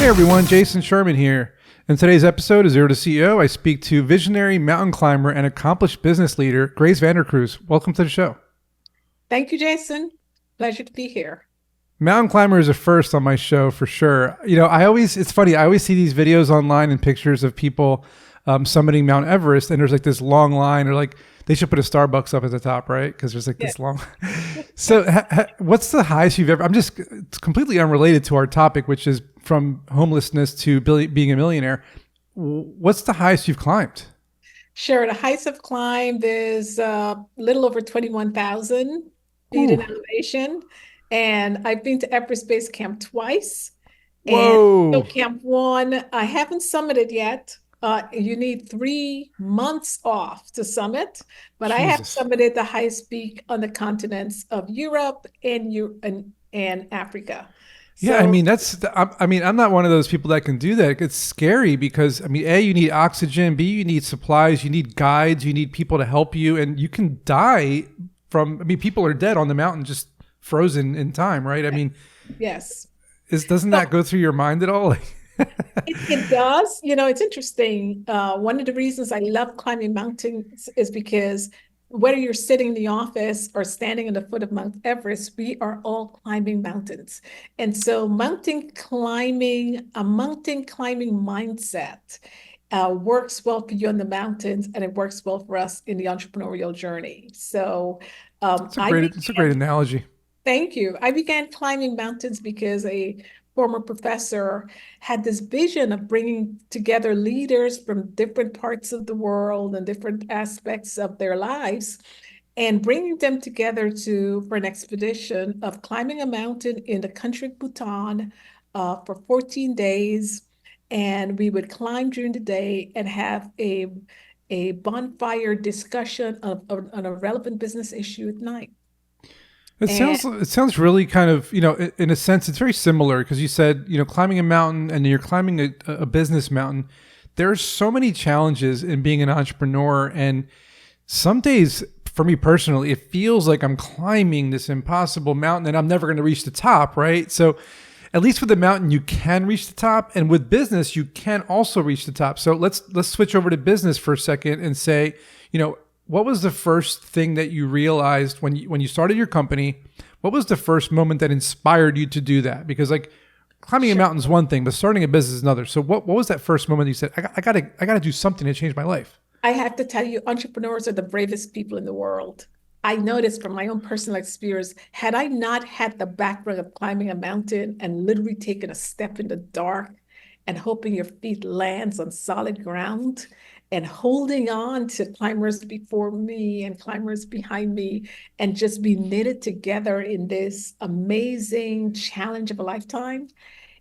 Hey everyone, Jason Sherman here. In today's episode of Zero to CEO, I speak to visionary mountain climber and accomplished business leader, Grace Vandecruze. Welcome to the show. Thank you, Jason. Pleasure to be here. Mountain climber is a first on my show for sure. You know, it's funny, I always see these videos online and pictures of people summiting Mount Everest, and there's like this long line, or like they should put a Starbucks up at the top, right? Because there's like this long. So what's the highest you've ever, it's completely unrelated to our topic, which is from homelessness to being a millionaire. What's the highest you've climbed? Sure. The heights I've climbed is a little over 21,000 feet in Ooh, elevation. And I've been to Everest Base Camp twice. And so whoa, Camp 1, I haven't summited yet. You need 3 months off to summit, but I have Jesus. summited the highest peak on the continents of Europe and Africa. Yeah, I So mean I'm not one of those people that can do that. It's scary because A, you need oxygen, B, you need supplies, you need guides, you need people to help you, and you can die from. I mean, people are dead on the mountain, just frozen in time, right? I mean, yes. doesn't So that go through your mind at all? it does. It's interesting. One of the reasons I love climbing mountains is because whether you're sitting in the office or standing at the foot of Mount Everest, we are all climbing mountains. And so a mountain climbing mindset works well for you on the mountains, and it works well for us in the entrepreneurial journey. So It's a I great it's a great began analogy. Thank you. I began climbing mountains because a former professor had this vision of bringing together leaders from different parts of the world and different aspects of their lives and bringing them together for an expedition of climbing a mountain in the country of Bhutan for 14 days. And we would climb during the day and have a bonfire discussion on a relevant business issue at night. And It sounds really kind of, in a sense, it's very similar because you said, climbing a mountain and you're climbing a business mountain. There's so many challenges in being an entrepreneur. And some days, for me personally, it feels like I'm climbing this impossible mountain and I'm never going to reach the top, right? So at least with the mountain, you can reach the top. And with business, you can also reach the top. So let's switch over to business for a second and say, what was the first thing that you realized when you started your company? What was the first moment that inspired you to do that? Because like climbing a sure. mountain is one thing, but starting a business is another. So what was that first moment that you said, I gotta do something to change my life? I have to tell you, entrepreneurs are the bravest people in the world. I noticed from my own personal experience, had I not had the background of climbing a mountain and literally taking a step in the dark and hoping your feet lands on solid ground and holding on to climbers before me and climbers behind me and just be knitted together in this amazing challenge of a lifetime,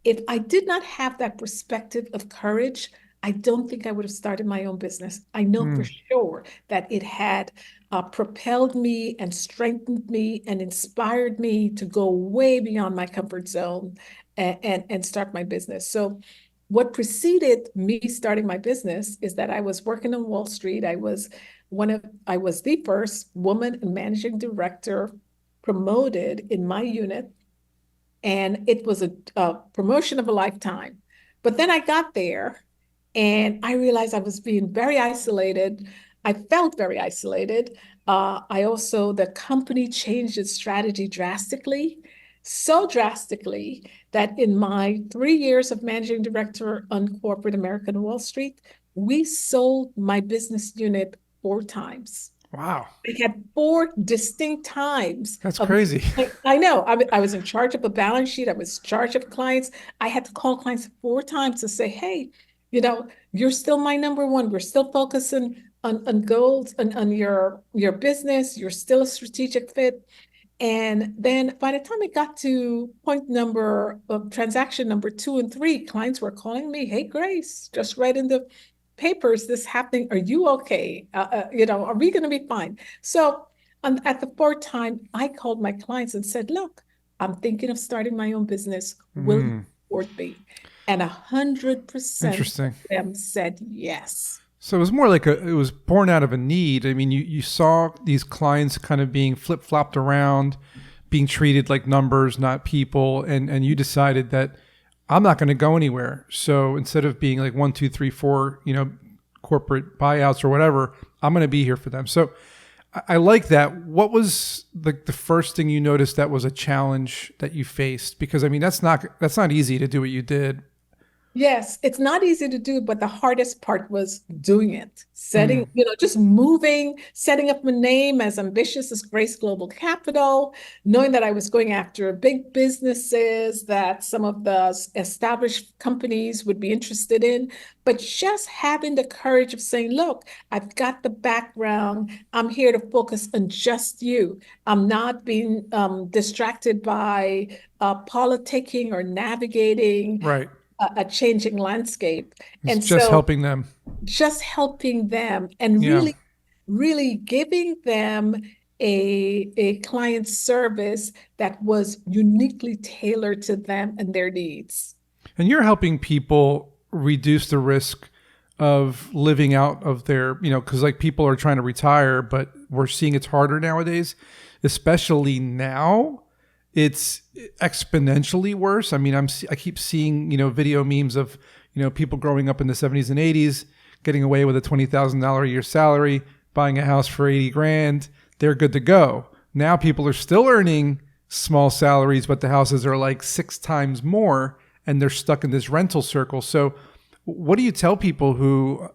if I did not have that perspective of courage, I don't think I would have started my own business. I know for Hmm. sure that it had propelled me and strengthened me and inspired me to go way beyond my comfort zone and start my business. So, what preceded me starting my business is that I was working on Wall Street. I was the first woman managing director promoted in my unit, and it was a promotion of a lifetime. But then I got there and I realized I was being very isolated. I felt very isolated. The company changed its strategy drastically, so drastically that in my 3 years of managing director on corporate America and Wall Street, we sold my business unit 4 times. Wow. I had 4 distinct times That's of, crazy. I know, I was in charge of a balance sheet. I was in charge of clients. I had to call clients 4 times to say, hey, you're still my number one. We're still focusing on goals and on your business. You're still a strategic fit. And then by the time it got to transaction number 2 and 3, clients were calling me, hey, Grace, just read in the papers this happening. Are you okay? Are we going to be fine? So at the fourth time, I called my clients and said, look, I'm thinking of starting my own business. Will you Hmm. support me? And 100% of Interesting. them said yes. So it was more like it was born out of a need. I mean, you saw these clients kind of being flip flopped around, being treated like numbers, not people. And you decided that I'm not going to go anywhere. So instead of being like one, two, three, four, corporate buyouts or whatever, I'm going to be here for them. So I like that. What was the first thing you noticed that was a challenge that you faced? Because I mean, that's not easy to do what you did. Yes, it's not easy to do, but the hardest part was doing it. Mm, Just moving, setting up my name as ambitious as Grace Global Capital, knowing that I was going after big businesses that some of the established companies would be interested in, but just having the courage of saying, look, I've got the background. I'm here to focus on just you. I'm not being distracted by politicking or navigating right. a changing landscape. It's And just so helping them. just helping them and Yeah. really giving them a client service that was uniquely tailored to them and their needs. And you're helping people reduce the risk of living out of their, because like people are trying to retire, but we're seeing it's harder nowadays, especially now. It's exponentially worse. I mean, I keep seeing, video memes of, people growing up in the 70s and 80s, getting away with a $20,000 a year salary, buying a house for 80 grand. They're good to go. Now people are still earning small salaries, but the houses are like 6 times more and they're stuck in this rental circle. So what do you tell people who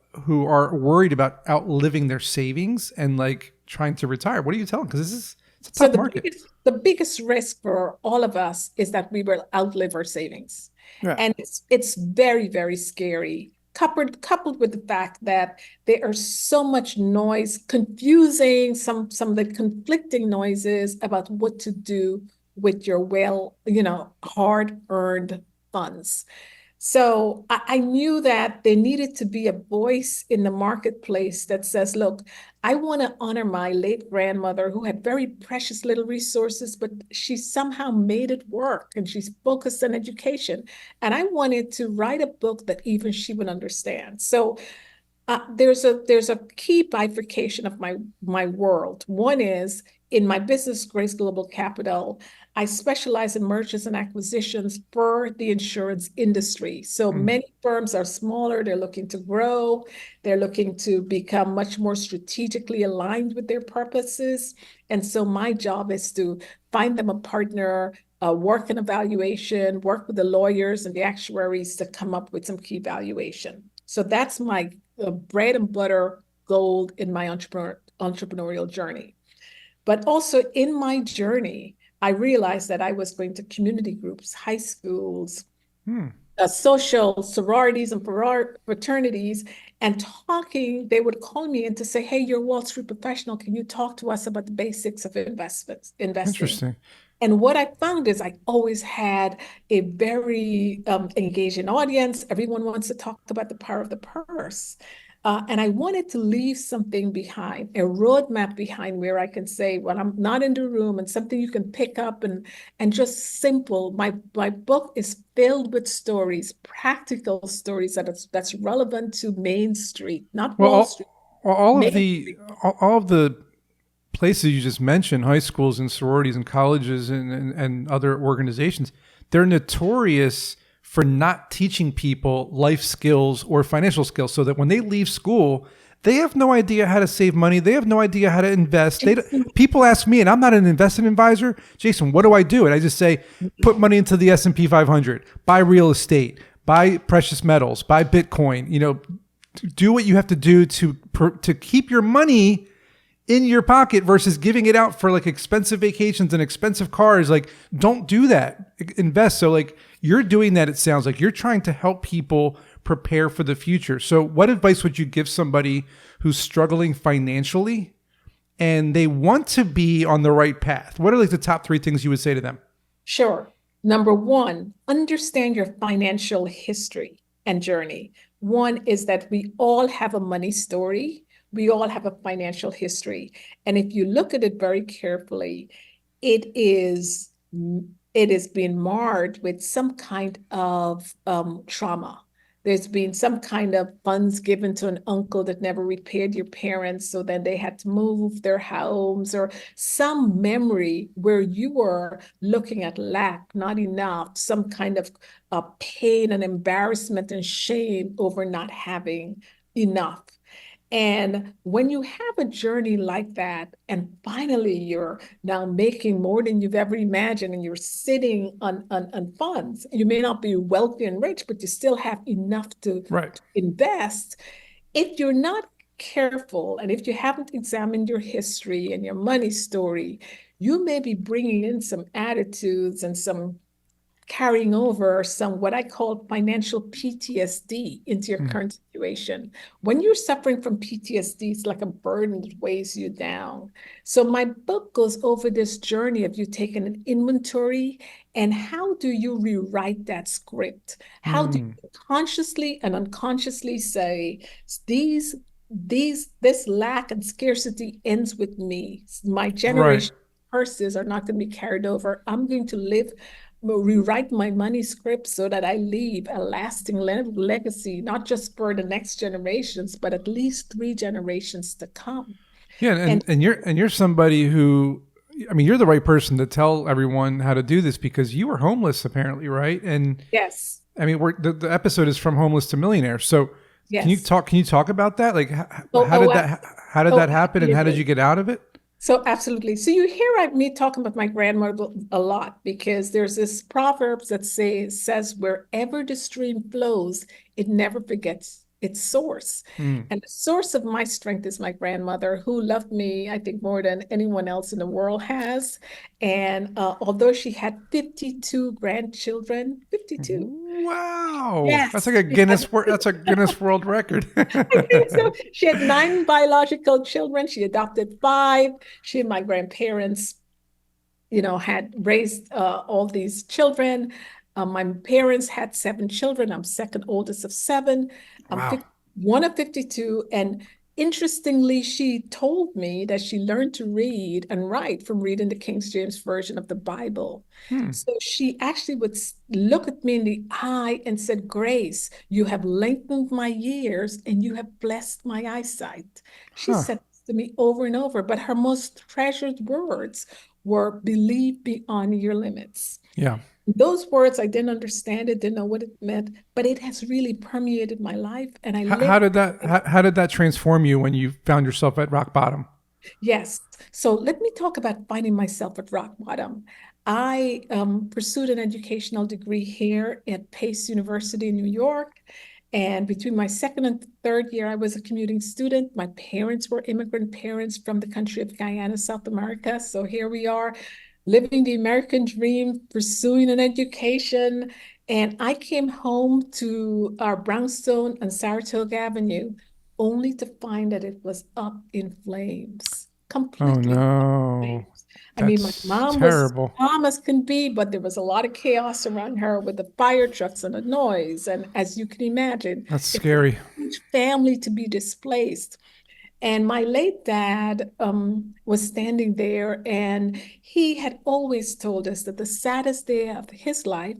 are worried about outliving their savings and like trying to retire? What do you tell them? Because it's a So tough market. the biggest risk for all of us is that we will outlive our savings. Yeah. And it's very, very scary. Coupled with the fact that there are so much noise, confusing, some of the conflicting noises about what to do with your hard-earned funds. So I knew that there needed to be a voice in the marketplace that says, look, I want to honor my late grandmother who had very precious little resources, but she somehow made it work and she's focused on education. And I wanted to write a book that even she would understand. So there's a key bifurcation of my world. One is in my business, Grace Global Capital. I specialize in mergers and acquisitions for the insurance industry. So Mm. many firms are smaller, they're looking to grow, they're looking to become much more strategically aligned with their purposes. And so my job is to find them a partner, work in evaluation, work with the lawyers and the actuaries to come up with some key valuation. So that's my bread and butter gold in my entrepreneurial journey. But also in my journey, I realized that I was going to community groups, high schools, Hmm. social sororities and fraternities, and talking. They would call me in to say, "Hey, you're a Wall Street professional. Can you talk to us about the basics of investing?" Interesting. And what I found is I always had a very engaging audience. Everyone wants to talk about the power of the purse. And I wanted to leave something behind, a roadmap behind where I can say, when I'm not in the room and something you can pick up and just simple. My book is filled with stories, practical stories that's relevant to Main Street, not Well, Wall Street, all of Main the Street. all of the places you just mentioned, high schools and sororities and colleges and other organizations, they're notorious for not teaching people life skills or financial skills so that when they leave school, they have no idea how to save money. They have no idea how to invest. People ask me, and I'm not an investment advisor, Jason, what do I do? And I just say, put money into the S&P 500, buy real estate, buy precious metals, buy Bitcoin, do what you have to do to keep your money in your pocket versus giving it out for like expensive vacations and expensive cars. Like, don't do that. Invest. So like you're doing that. It sounds like you're trying to help people prepare for the future. So what advice would you give somebody who's struggling financially and they want to be on the right path? What are like the top 3 things you would say to them? Sure. Number one, understand your financial history and journey. One is that we all have a money story. We all have a financial history. And if you look at it very carefully, it is it is being marred with some kind of trauma. There's been some kind of funds given to an uncle that never repaired your parents, so then they had to move their homes, or some memory where you were looking at lack, not enough, some kind of pain and embarrassment and shame over not having enough. And when you have a journey like that, and finally you're now making more than you've ever imagined, and you're sitting on funds, you may not be wealthy and rich, but you still have enough Right. to invest. If you're not careful, and if you haven't examined your history and your money story, you may be bringing in some attitudes and some carrying over some what I call financial PTSD into your Mm. current situation. When you're suffering from PTSD, it's like a burden that weighs you down. So my book goes over this journey of you taking an inventory, and how do you rewrite that script? How do Mm. you consciously and unconsciously say, this lack and scarcity ends with me. My Right. generation curses are not going to be carried over. I'm going to live, rewrite my money script so that I leave a lasting legacy, not just for the next generations, but at least 3 generations to come. Yeah, And and you're somebody who, I mean, you're the right person to tell everyone how to do this, because you were homeless apparently, right? And yes, I mean, the episode is from homeless to millionaire. So yes. can you talk about that? Like, Oh, how oh, did how did that happen, and how did you absolutely. get out of it? So absolutely. So you hear me talking about my grandmother a lot, because there's this proverbs that says wherever the stream flows, it never forgets its source. Mm. And the source of my strength is my grandmother, who loved me, I think, more than anyone else in the world has. And although she had 52 grandchildren, 52. Wow, that's Yes, like a she had. That's a Guinness World Record. I think so. She had 9 biological children. She adopted 5. She and my grandparents, had raised all these children. My parents had 7 children. I'm second oldest of 7. I'm Wow. one of 52. And interestingly, she told me that she learned to read and write from reading the King James Version of the Bible. Hmm. So she actually would look at me in the eye and said, Grace, you have lengthened my years and you have blessed my eyesight. She Huh. said this to me over and over, but her most treasured words were believe beyond your limits. Yeah. Those words, I didn't understand it, didn't know what it meant, but it has really permeated my life, and I How live. did that how did that transform you when you found yourself at rock bottom? Yes. So let me talk about finding myself at rock bottom. I pursued an educational degree here at Pace University in New York. And between my second and third year, I was a commuting student. My parents were immigrant parents from the country of Guyana, South America. So here we are, living the American dream, pursuing an education. And I came home to our brownstone on Saratoga Avenue, only to find that it was up in flames, Oh completely up in no. flames. I mean, my That's mom was terrible. calm as can be, but there was a lot of chaos around her with the fire trucks and the noise. And as you can imagine, That's it's a scary. huge family to be displaced. And my late dad was standing there, and he had always told us that the saddest day of his life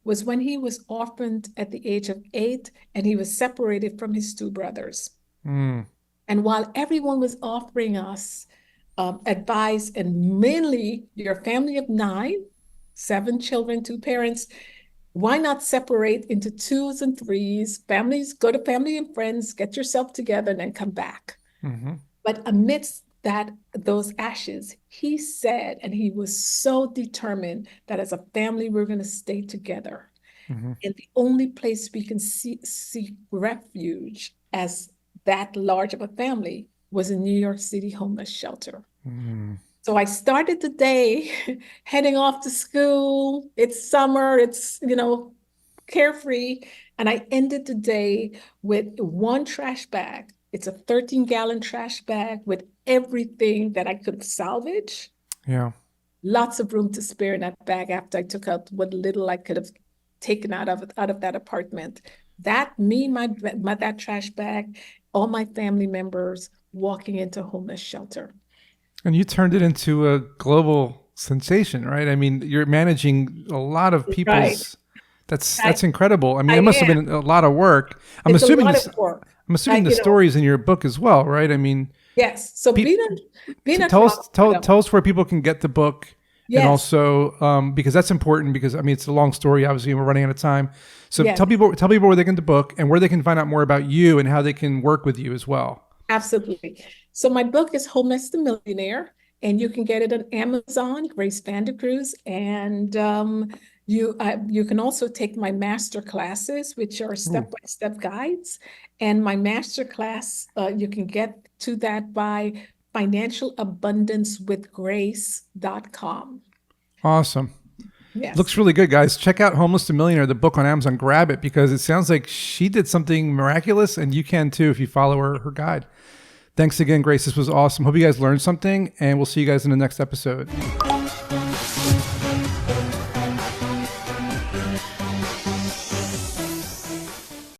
was when he was orphaned at the age of 8, and he was separated from his 2 brothers. Mm. And while everyone was offering us advice, and mainly your family of 9, 7 children, 2 parents, why not separate into 2s and 3s? Families, go to family and friends, get yourself together, and then come back. Hmm. But amidst those ashes, he said, and he was so determined that as a family, we're going to stay together. Hmm. And the only place we can seek refuge as that large of a family was a New York City homeless shelter. Mm. So I started the day heading off to school. It's summer, it's, carefree. And I ended the day with one trash bag. It's a 13-gallon trash bag with everything that I could salvage. Yeah. Lots of room to spare in that bag after I took out what little I could have taken out of that apartment. That me, my that trash bag, all my family members walking into homeless shelter. And you turned it into a global sensation, right? I mean, you're managing a lot of Right. people's. That's incredible. I mean, I it must have am. been a lot of work. It's a lot of work. I'm assuming the You know, stories in your book as well, right? I mean, yes. So pe- being a tell trauma us widow. tell us where people can get the book, and Yes, also because that's important. Because I mean, it's a long story. Obviously, we're running out of time. So yes, tell people where they can get the book and where they can find out more about you and how they can work with you as well. absolutely. So my book is Homeless the Millionaire, and you can get it on Amazon, Grace Vandecruze, and you can also take my master classes, which are Ooh, step-by-step guides. And my master class, you can get to that by financialabundancewithgrace.com. awesome. Yes. Looks really good, guys. Check out Homeless to Millionaire, the book on Amazon. Grab it because it sounds like she did something miraculous, and you can too if you follow her guide. Thanks again, Grace. This was awesome. Hope you guys learned something, and we'll see you guys in the next episode.